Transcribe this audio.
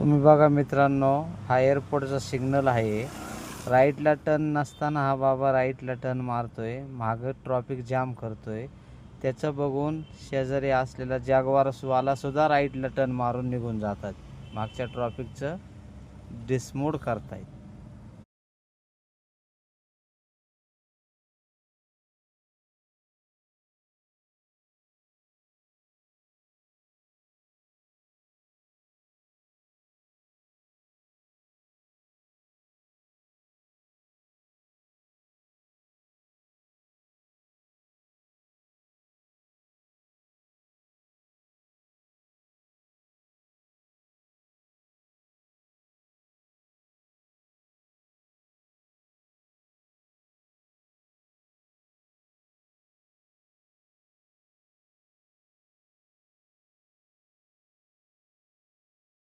तुम्ही बघा मित्रांनो, हा एअरपोर्टचा सिग्नल आहे. राईटला टर्न नसताना हा बाबा राईटला टर्न मारतोय, मागं ट्रॉफिक जाम करतोय. त्याचं बघून शेजारी असलेला जॅगवारवाला सुद्धा राईटला टर्न मारून निघून जातात. मागच्या ट्रॉफिकचं डिसमूड करतायत.